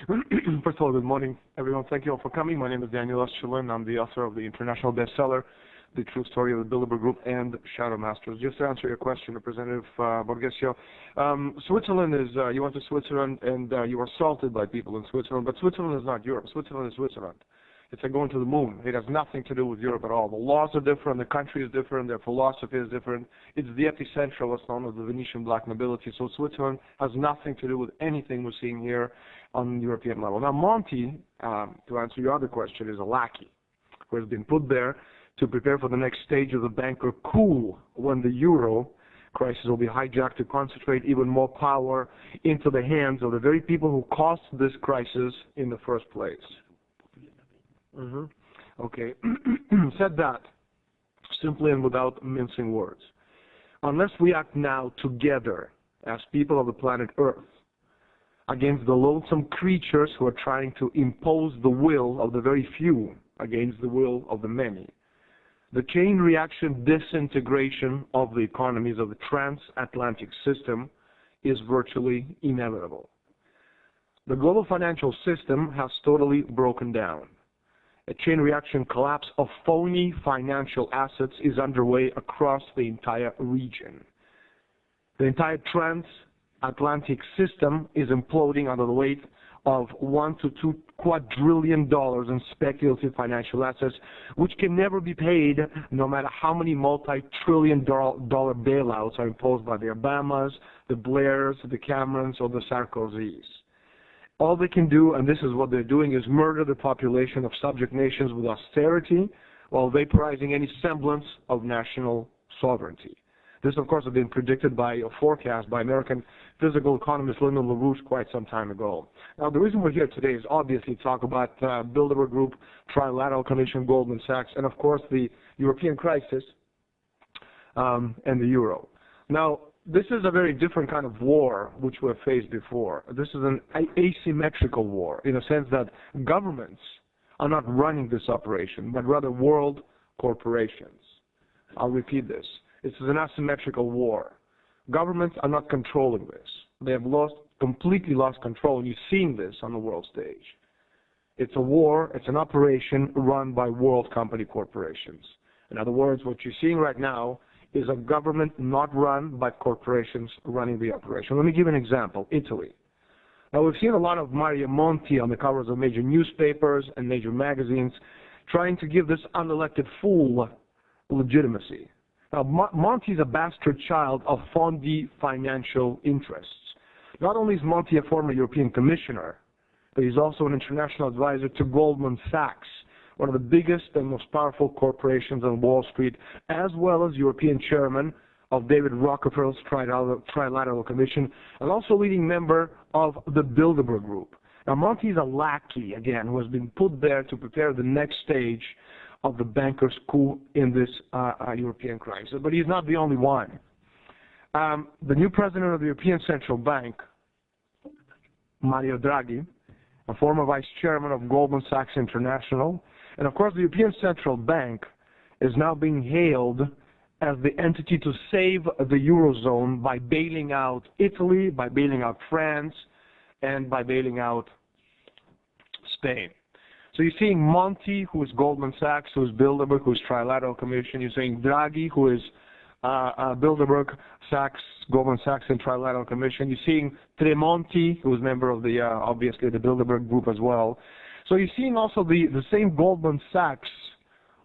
First of all, good morning, everyone. Thank you all for coming. My name is Daniel Estulin. I'm the author of the international bestseller, The True Story of the Bilderberg Group and Shadow Masters. Just to answer your question, Representative Borgesio, Switzerland is, you went to Switzerland and you were assaulted by people in Switzerland, but Switzerland is not Europe. Switzerland is Switzerland. It's like going to the moon. It has nothing to do with Europe at all. The laws are different, the country is different, their philosophy is different. It's the epicenter, what's known as the Venetian black nobility. So Switzerland has nothing to do with anything we're seeing here on the European level. Now, Monti, to answer your other question, is a lackey who has been put there to prepare for the next stage of the banker coup when the euro crisis will be hijacked to concentrate even more power into the hands of the very people who caused this crisis in the first place. Okay. Said that simply and without mincing words. Unless we act now together as people of the planet Earth against the loathsome creatures who are trying to impose the will of the very few against the will of the many, the chain reaction disintegration of the economies of the transatlantic system is virtually inevitable. The global financial system has totally broken down. A chain reaction collapse of phony financial assets is underway across the entire region. The entire transatlantic system is imploding under the weight of $1 to $2 quadrillion in speculative financial assets, which can never be paid no matter how many multi-trillion dollar bailouts are imposed by the Obamas, the Blairs, the Camerons, or the Sarkozys. All they can do, and this is what they're doing, is murder the population of subject nations with austerity while vaporizing any semblance of national sovereignty. This, of course, has been predicted by a forecast by American physical economist Lyndon LaRouche quite some time ago. Now, the reason we're here today is obviously to talk about Bilderberg Group, Trilateral Commission, Goldman Sachs, and, of course, the European crisis and the euro. Now, this is a very different kind of war which we've faced before. This is an asymmetrical war in a sense that governments are not running this operation, but rather world corporations. I'll repeat this. This is an asymmetrical war. Governments are not controlling this. They have completely lost control, and you're seeing this on the world stage. It's a war, it's an operation run by world company corporations. In other words, what you're seeing right now is a government not run by corporations running the operation. Let me give an example, Italy. Now, we've seen a lot of Mario Monti on the covers of major newspapers and major magazines trying to give this unelected fool legitimacy. Now, Monti is a bastard child of Fondi financial interests. Not only is Monti a former European commissioner, but he's also an international advisor to Goldman Sachs, one of the biggest and most powerful corporations on Wall Street, as well as European chairman of David Rockefeller's Trilateral Commission, and also leading member of the Bilderberg Group. Now, Monti is a lackey, again, who has been put there to prepare the next stage of the bankers' coup in this European crisis. But he's not the only one. The new president of the European Central Bank, Mario Draghi, a former vice chairman of Goldman Sachs International, and of course the European Central Bank is now being hailed as the entity to save the Eurozone by bailing out Italy, by bailing out France, and by bailing out Spain. So you're seeing Monti, who is Goldman Sachs, who is Bilderberg, who is Trilateral Commission. You're seeing Draghi, who is Bilderberg, Sachs, Goldman Sachs, and Trilateral Commission. You're seeing Tremonti, who is member of the, obviously, the Bilderberg Group as well. So you're seeing also the same Goldman Sachs,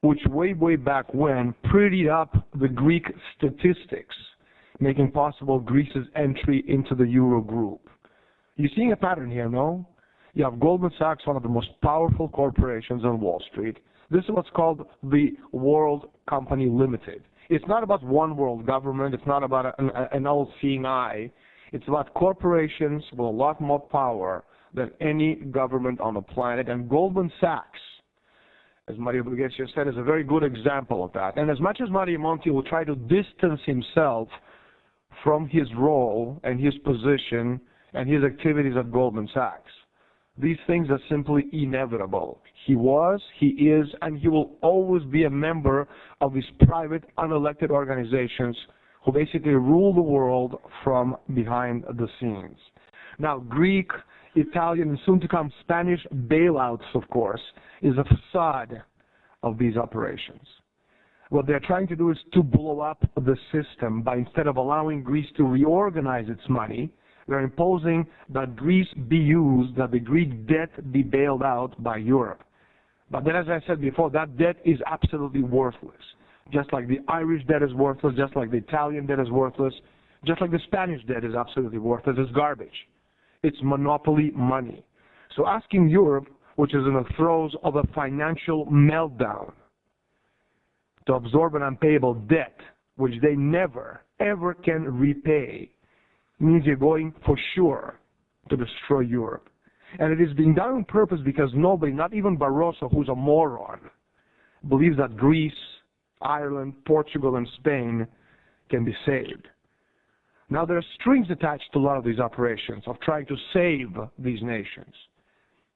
which way back when prettied up the Greek statistics, making possible Greece's entry into the Euro group. You're seeing a pattern here, no? You have Goldman Sachs, one of the most powerful corporations on Wall Street. This is what's called the World Company Limited. It's not about one world government. It's not about an all-seeing eye. It's about corporations with a lot more power than any government on the planet. And Goldman Sachs, as Mario Borgesio said, is a very good example of that. And as much as Mario Monti will try to distance himself from his role and his position and his activities at Goldman Sachs, these things are simply inevitable. He was, he is, and he will always be a member of these private, unelected organizations who basically rule the world from behind the scenes. Now, Greek Italian, and soon to come Spanish bailouts, of course, is a facade of these operations. What they're trying to do is to blow up the system by, instead of allowing Greece to reorganize its money, they're imposing that Greece be used, that the Greek debt be bailed out by Europe. But then, as I said before, that debt is absolutely worthless. Just like the Irish debt is worthless, just like the Italian debt is worthless, just like the Spanish debt is absolutely worthless. It's garbage. It's monopoly money. So asking Europe, which is in the throes of a financial meltdown, to absorb an unpayable debt, which they never, ever can repay, means you're going for sure to destroy Europe. And it is being done on purpose because nobody, not even Barroso, who's a moron, believes that Greece, Ireland, Portugal, and Spain can be saved. Now, there are strings attached to a lot of these operations of trying to save these nations.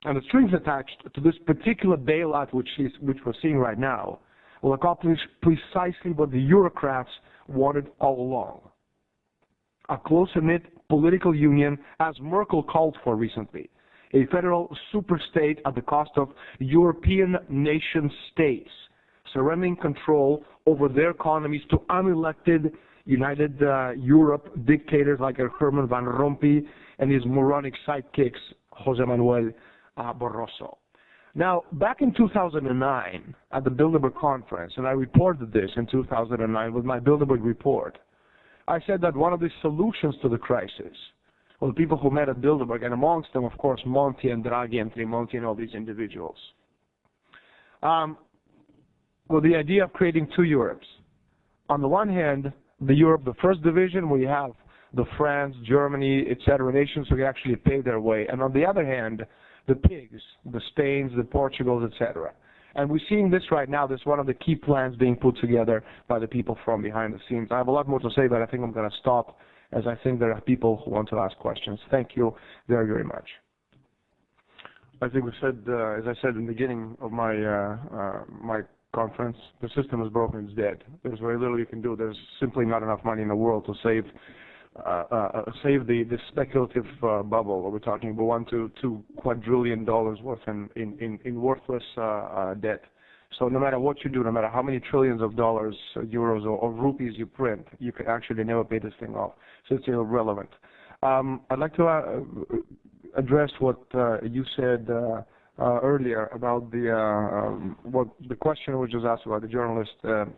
And the strings attached to this particular bailout, which we're seeing right now, will accomplish precisely what the Eurocrats wanted all along. A closer-knit political union, as Merkel called for recently. A federal superstate at the cost of European nation-states, surrendering control over their economies to unelected United Europe dictators like Herman Van Rompuy and his moronic sidekicks, José Manuel Barroso. Now, back in 2009 at the Bilderberg conference, and I reported this in 2009 with my Bilderberg report, I said that one of the solutions to the crisis, well, the people who met at Bilderberg, and amongst them, of course, Monti and Draghi and Tremonti and all these individuals, well, the idea of creating two Europes. On the one hand, the Europe, the first division, where you have the France, Germany, etc., nations who actually pay their way, and on the other hand, the pigs, the Spains, the Portugals, etc. And we're seeing this right now. This is one of the key plans being put together by the people from behind the scenes. I have a lot more to say, but I think I'm going to stop, as I think there are people who want to ask questions. Thank you very, very much. I think we said, as I said in the beginning of my my conference, the system is broken, it's dead. There's very little you can do. There's simply not enough money in the world to save the speculative bubble. We're talking about $1 to $2 quadrillion worth in worthless debt. So no matter what you do, no matter how many trillions of dollars, euros, or rupees you print, you can actually never pay this thing off. So it's irrelevant. I'd like to address what you said earlier about what the question was just asked about. The journalist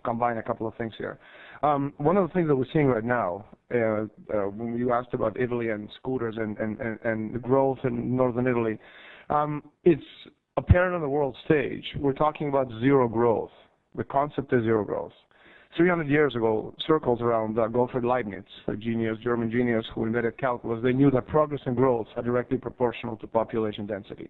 combine a couple of things here. One of the things that we're seeing right now, when you asked about Italy and scooters and the growth in northern Italy, it's apparent on the world stage. We're talking about zero growth. The concept is zero growth. 300 years ago, circles around Gottfried Leibniz, a genius, German genius who invented calculus, they knew that progress and growth are directly proportional to population density.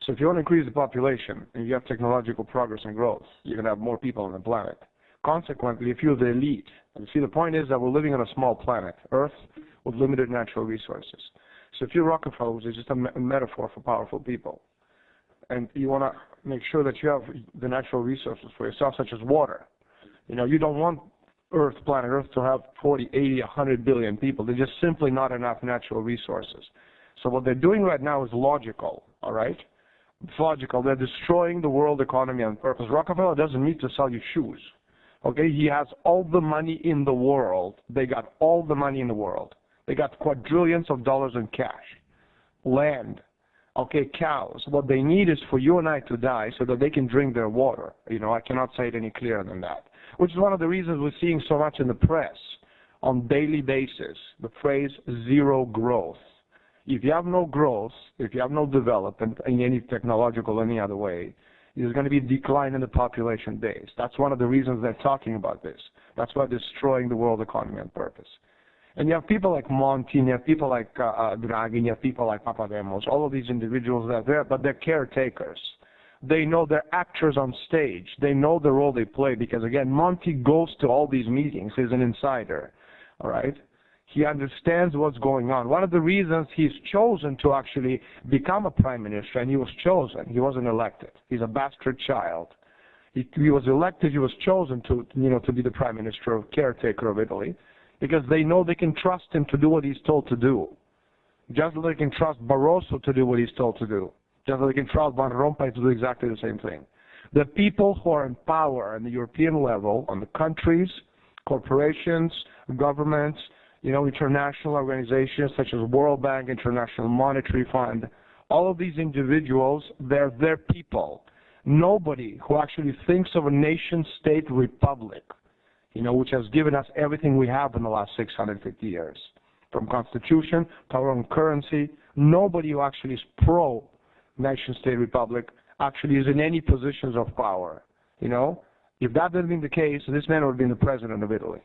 So if you want to increase the population and you have technological progress and growth, you're going to have more people on the planet. Consequently, if you're the elite, and see, the point is that we're living on a small planet, Earth, with limited natural resources. So if you're Rockefeller, which is just a metaphor for powerful people, and you want to make sure that you have the natural resources for yourself, such as water. You know, you don't want planet Earth to have 40, 80, 100 billion people. There's just simply not enough natural resources. So what they're doing right now is logical, all right? It's logical. They're destroying the world economy on purpose. Rockefeller doesn't need to sell you shoes. Okay, he has all the money in the world. They got all the money in the world. They got quadrillions of dollars in cash, land, okay, cows. What they need is for you and I to die so that they can drink their water. You know, I cannot say it any clearer than that, which is one of the reasons we're seeing so much in the press on daily basis, the phrase zero growth. If you have no growth, if you have no development in any technological or any other way, there's going to be a decline in the population base. That's one of the reasons they're talking about this. That's why they're destroying the world economy on purpose. And you have people like Monti, you have people like Draghi, you have people like Papademos, all of these individuals that are there, but they're caretakers. They know they're actors on stage. They know the role they play because, again, Monti goes to all these meetings. He's an insider, all right? He understands what's going on. One of the reasons he's chosen to actually become a prime minister, and he was chosen, he wasn't elected. He's a bastard child. He was elected, he was chosen to be the prime minister or caretaker of Italy, because they know they can trust him to do what he's told to do. Just like they can trust Barroso to do what he's told to do. Just like they can trust Van Rompuy to do exactly the same thing. The people who are in power on the European level, on the countries, corporations, governments, international organizations such as World Bank, International Monetary Fund, all of these individuals, they're their people. Nobody who actually thinks of a nation-state republic, which has given us everything we have in the last 650 years, from constitution to our own currency, nobody who actually is pro-nation-state republic actually is in any positions of power. If that had been the case, this man would have been the president of Italy.